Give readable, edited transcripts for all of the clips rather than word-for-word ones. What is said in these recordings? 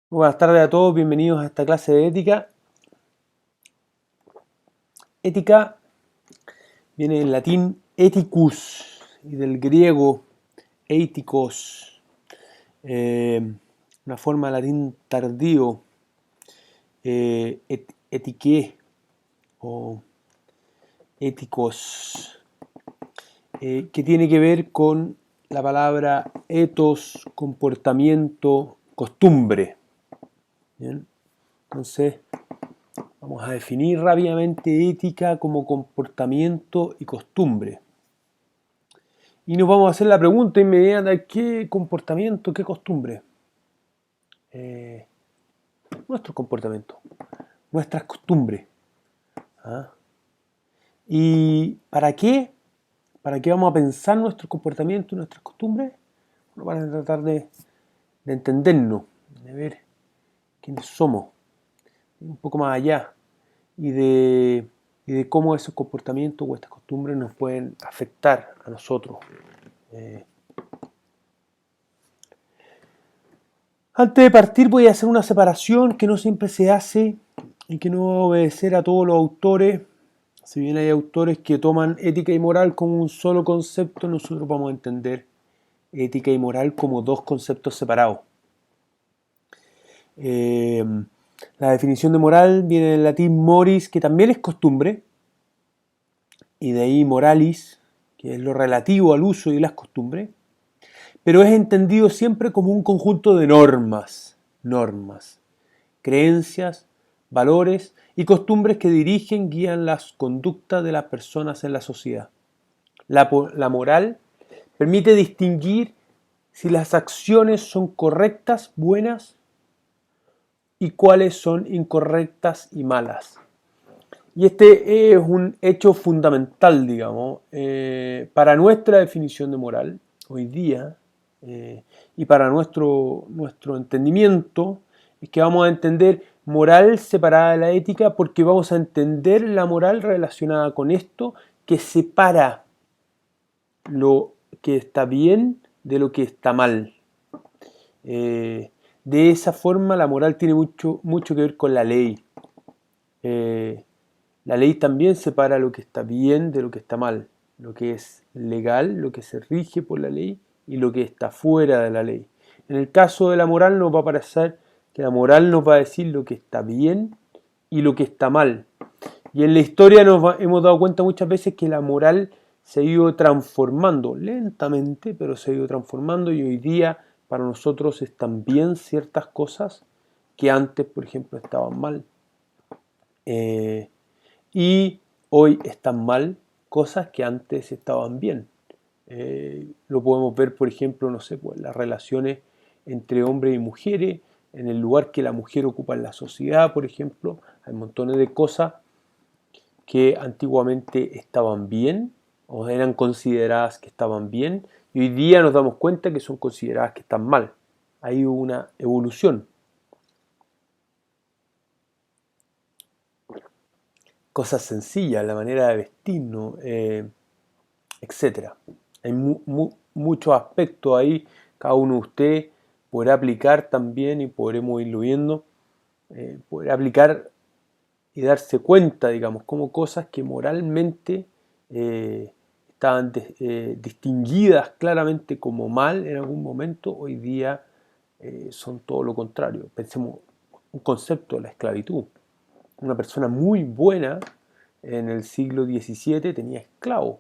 Buenas tardes a todos, bienvenidos a esta clase de ética. Ética viene del latín ethicus y del griego éticos, una forma latín tardío, etiqué o éticos, que tiene que ver con la palabra ethos, comportamiento, costumbre. ¿Bien? Entonces, vamos a definir rápidamente ética como comportamiento y costumbre. Y nos vamos a hacer la pregunta inmediata, ¿qué comportamiento, qué costumbre? Nuestro comportamiento, nuestras costumbres. ¿Ah? ¿Y para qué? ¿Para qué vamos a pensar nuestro comportamiento y nuestras costumbres? Bueno, para tratar de entendernos, de ver quiénes somos, un poco más allá, y de cómo esos comportamientos o estas costumbres nos pueden afectar a nosotros. Antes de partir voy a hacer una separación que no siempre se hace y que no va a obedecer a todos los autores. Si bien hay autores que toman ética y moral como un solo concepto, nosotros vamos a entender ética y moral como dos conceptos separados. La definición de moral viene del latín moris, que también es costumbre, y de ahí moralis, que es lo relativo al uso y las costumbres, pero es entendido siempre como un conjunto de normas, creencias, valores y costumbres que dirigen, guían las conductas de las personas en la sociedad. La moral permite distinguir si las acciones son correctas, buenas, y cuáles son incorrectas y malas. Y este es un hecho fundamental, digamos, para nuestra definición de moral hoy día, y para nuestro entendimiento, es que vamos a entender moral separada de la ética, porque vamos a entender la moral relacionada con esto, que separa lo que está bien de lo que está mal. De esa forma la moral tiene mucho que ver con la ley. La ley también separa lo que está bien de lo que está mal, lo que es legal, lo que se rige por la ley, y lo que está fuera de la ley. En el caso de la moral nos va a parecer que la moral nos va a decir lo que está bien y lo que está mal. Y en la historia hemos dado cuenta muchas veces que la moral se ha ido transformando lentamente, pero se ha ido transformando, y hoy día para nosotros están bien ciertas cosas que antes, por ejemplo, estaban mal. Y hoy están mal cosas que antes estaban bien. Lo podemos ver, por ejemplo, no sé, pues, las relaciones entre hombres y mujeres, en el lugar que la mujer ocupa en la sociedad, por ejemplo. Hay montones de cosas que antiguamente estaban bien o eran consideradas que estaban bien, y hoy día nos damos cuenta que son consideradas que están mal. Hay una evolución. Cosas sencillas, la manera de vestirnos, etc. Hay muchos aspectos ahí, cada uno de ustedes podrá aplicar también, y podremos irlo viendo, podrá aplicar y darse cuenta, digamos, como cosas que moralmente estaban distinguidas claramente como mal en algún momento, hoy día son todo lo contrario. Pensemos un concepto, la esclavitud. Una persona muy buena en el siglo XVII tenía esclavos,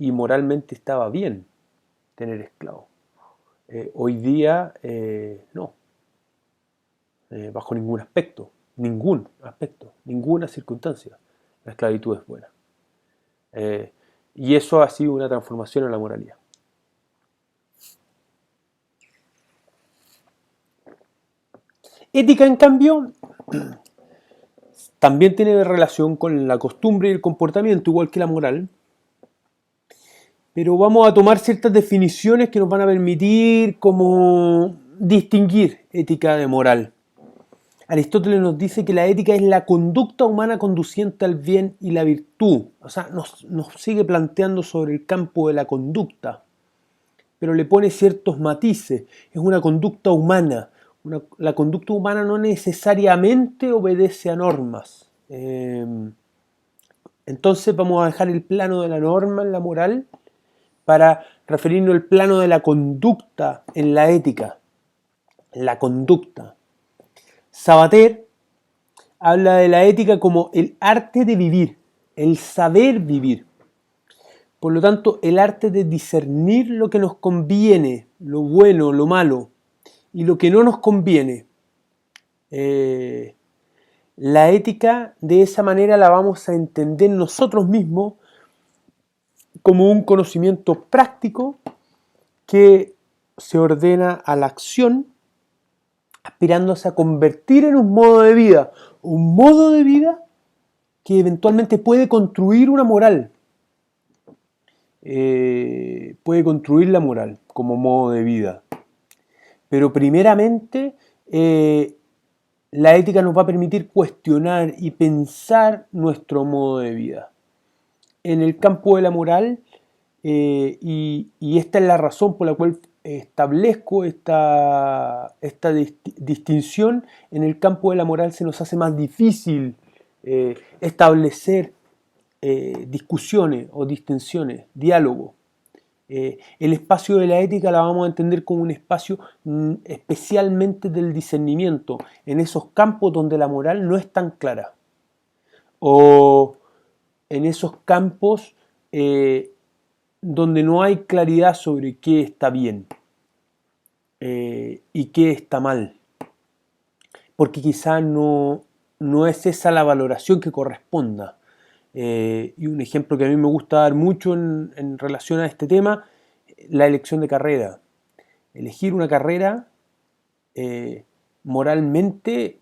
y moralmente estaba bien tener esclavos. Hoy día no, bajo ningún aspecto, ninguna circunstancia, la esclavitud es buena. Y eso ha sido una transformación en la moralidad. Ética, en cambio, también tiene relación con la costumbre y el comportamiento, igual que la moral, pero vamos a tomar ciertas definiciones que nos van a permitir como distinguir ética de moral. Aristóteles nos dice que la ética es la conducta humana conduciente al bien y la virtud. O sea, nos sigue planteando sobre el campo de la conducta, pero le pone ciertos matices. Es una conducta humana, La conducta humana no necesariamente obedece a normas. Entonces vamos a dejar el plano de la norma en la moral para referirnos al plano de la conducta en la ética. La conducta. Sabater habla de la ética como el arte de vivir, el saber vivir. Por lo tanto, el arte de discernir lo que nos conviene, lo bueno, lo malo, y lo que no nos conviene. La ética de esa manera la vamos a entender nosotros mismos como un conocimiento práctico que se ordena a la acción, aspirándose a convertir en un modo de vida que eventualmente puede construir una moral, puede construir la moral como modo de vida. Pero primeramente, la ética nos va a permitir cuestionar y pensar nuestro modo de vida. En el campo de la moral, y esta es la razón por la cual establezco esta distinción, en el campo de la moral se nos hace más difícil establecer discusiones o distinciones, diálogo. El espacio de la ética la vamos a entender como un espacio especialmente del discernimiento, en esos campos donde la moral no es tan clara, o en esos campos donde no hay claridad sobre qué está bien y qué está mal, porque quizá no es esa la valoración que corresponda. Y un ejemplo que a mí me gusta dar mucho en relación a este tema, la elección de carrera. Elegir una carrera, moralmente,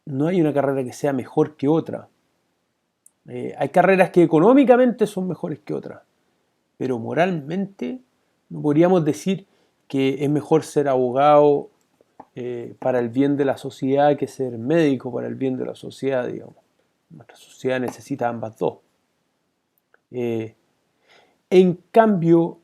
no hay una carrera que sea mejor que otra. Hay carreras que económicamente son mejores que otras, pero moralmente no podríamos decir que es mejor ser abogado para el bien de la sociedad que ser médico para el bien de la sociedad, digamos. Nuestra sociedad necesita ambas dos. En cambio,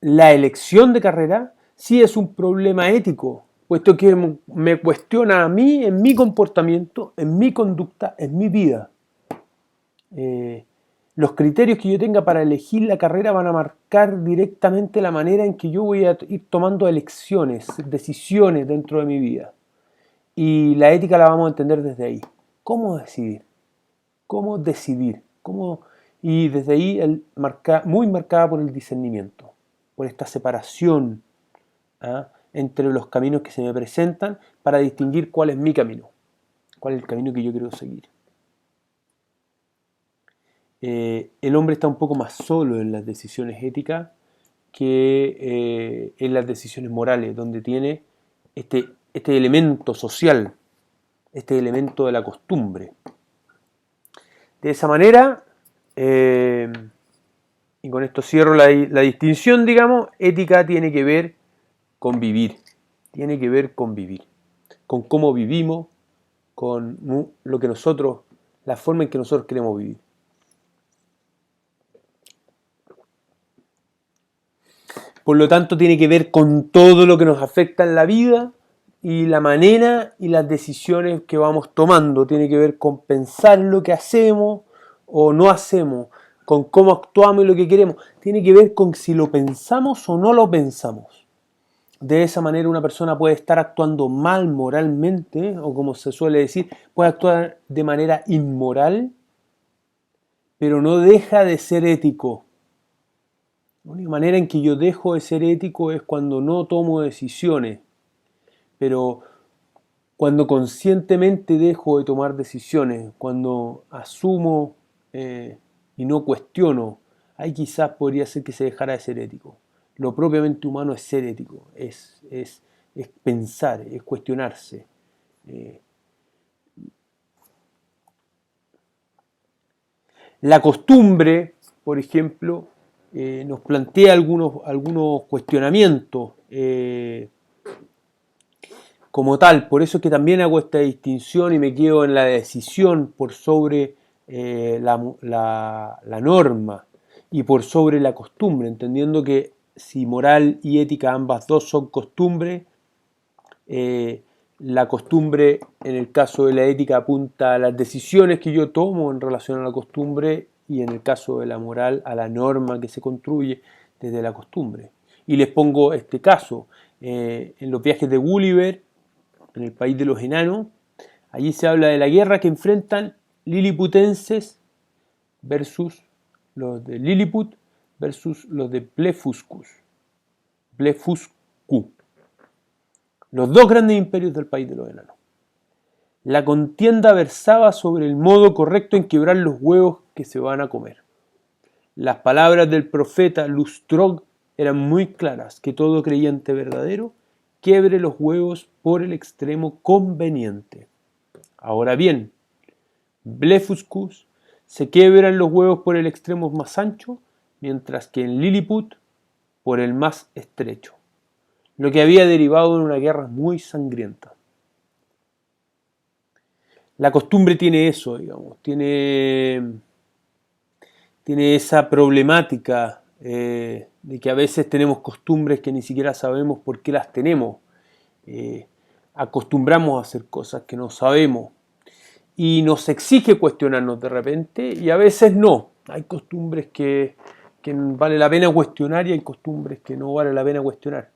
la elección de carrera sí es un problema ético, puesto que me cuestiona a mí en mi comportamiento, en mi conducta, en mi vida. Los criterios que yo tenga para elegir la carrera van a marcar directamente la manera en que yo voy a ir tomando elecciones, decisiones dentro de mi vida. Y la ética la vamos a entender desde ahí. ¿Cómo decidir? ¿Cómo decidir? Y desde ahí muy marcada por el discernimiento, por esta separación entre los caminos que se me presentan para distinguir cuál es mi camino, cuál es el camino que yo quiero seguir. El hombre está un poco más solo en las decisiones éticas que en las decisiones morales, donde tiene este elemento social, este elemento de la costumbre. De esa manera, y con esto cierro la distinción, digamos, ética tiene que ver con vivir, con cómo vivimos, con lo que la forma en que nosotros queremos vivir. Por lo tanto, tiene que ver con todo lo que nos afecta en la vida y la manera y las decisiones que vamos tomando. Tiene que ver con pensar lo que hacemos o no hacemos, con cómo actuamos y lo que queremos. Tiene que ver con si lo pensamos o no lo pensamos. De esa manera una persona puede estar actuando mal moralmente, o como se suele decir, puede actuar de manera inmoral, pero no deja de ser ético. La única manera en que yo dejo de ser ético es cuando no tomo decisiones, pero cuando conscientemente dejo de tomar decisiones, cuando asumo y no cuestiono, ahí quizás podría ser que se dejara de ser ético. Lo propiamente humano es ser ético, es pensar, es cuestionarse. La costumbre, por ejemplo, nos plantea algunos cuestionamientos como tal. Por eso es que también hago esta distinción y me quedo en la decisión por sobre la norma y por sobre la costumbre, entendiendo que si moral y ética ambas dos son costumbre, La costumbre, en el caso de la ética, apunta a las decisiones que yo tomo en relación a la costumbre, y en el caso de la moral, a la norma que se construye desde la costumbre. Y les pongo este caso. En los viajes de Gulliver, en el país de los enanos, allí se habla de la guerra que enfrentan liliputenses versus los de Lilliput versus los de Blefuscu, los dos grandes imperios del país de los enanos. La contienda versaba sobre el modo correcto en quebrar los huevos que se van a comer. Las palabras del profeta Lustrog eran muy claras, que todo creyente verdadero quiebre los huevos por el extremo conveniente. Ahora bien, Blefuscus se quiebran los huevos por el extremo más ancho, mientras que en Lilliput por el más estrecho, lo que había derivado en una guerra muy sangrienta. La costumbre tiene eso, digamos, tiene esa problemática de que a veces tenemos costumbres que ni siquiera sabemos por qué las tenemos. Acostumbramos a hacer cosas que no sabemos y nos exige cuestionarnos de repente, y a veces no. Hay costumbres que vale la pena cuestionar y hay costumbres que no vale la pena cuestionar.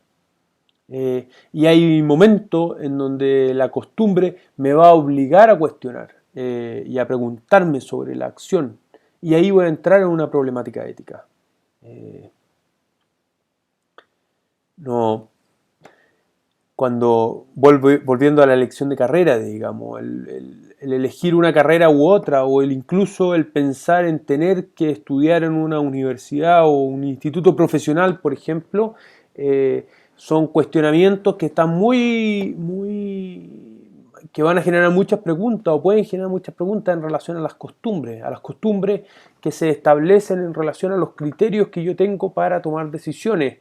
Y hay momentos en donde la costumbre me va a obligar a cuestionar y a preguntarme sobre la acción. Y ahí voy a entrar en una problemática ética. No, cuando volviendo a la elección de carrera, digamos, el elegir una carrera u otra, o incluso el pensar en tener que estudiar en una universidad o un instituto profesional, por ejemplo, son cuestionamientos que están que van a generar muchas preguntas, o pueden generar muchas preguntas en relación a las costumbres que se establecen en relación a los criterios que yo tengo para tomar decisiones.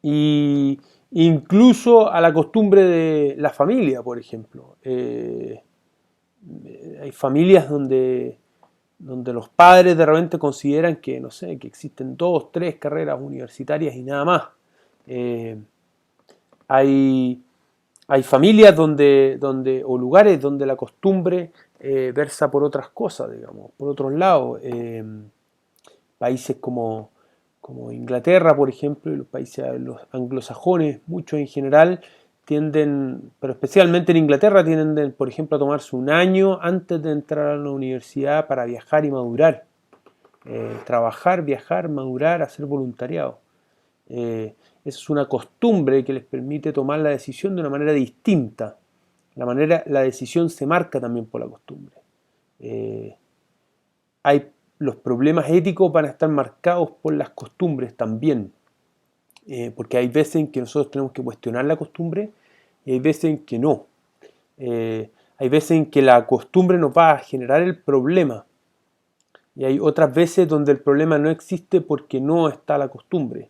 Y incluso a la costumbre de la familia, por ejemplo. Hay familias donde los padres de repente consideran que, no sé, que existen 2, 3 carreras universitarias y nada más. Hay familias o lugares donde la costumbre versa por otras cosas, digamos, por otros lados. Países como Inglaterra, por ejemplo, y los países los anglosajones, muchos en general, tienden, pero especialmente en Inglaterra, tienden, por ejemplo, a tomarse un año antes de entrar a la universidad para viajar y madurar. Trabajar, viajar, madurar, hacer voluntariado. Esa es una costumbre que les permite tomar la decisión de una manera distinta. La decisión se marca también por la costumbre. Los problemas éticos van a estar marcados por las costumbres también. Porque hay veces en que nosotros tenemos que cuestionar la costumbre y hay veces en que no. Hay veces en que la costumbre nos va a generar el problema. Y hay otras veces donde el problema no existe porque no está la costumbre.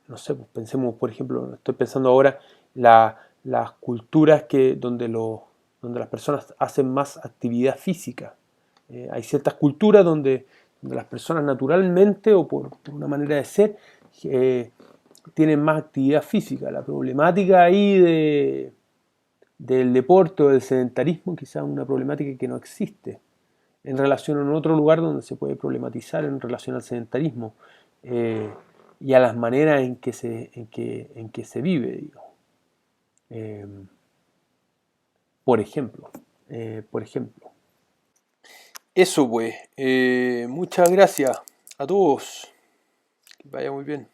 No sé, pues pensemos, por ejemplo, estoy pensando ahora las culturas donde las personas hacen más actividad física. Hay ciertas culturas donde las personas naturalmente o por una manera de ser tienen más actividad física. La problemática ahí del deporte o del sedentarismo quizás es una problemática que no existe en relación a otro lugar donde se puede problematizar en relación al sedentarismo y a las maneras en que se vive, digamos. Por ejemplo. Eso pues, muchas gracias a todos, que vaya muy bien.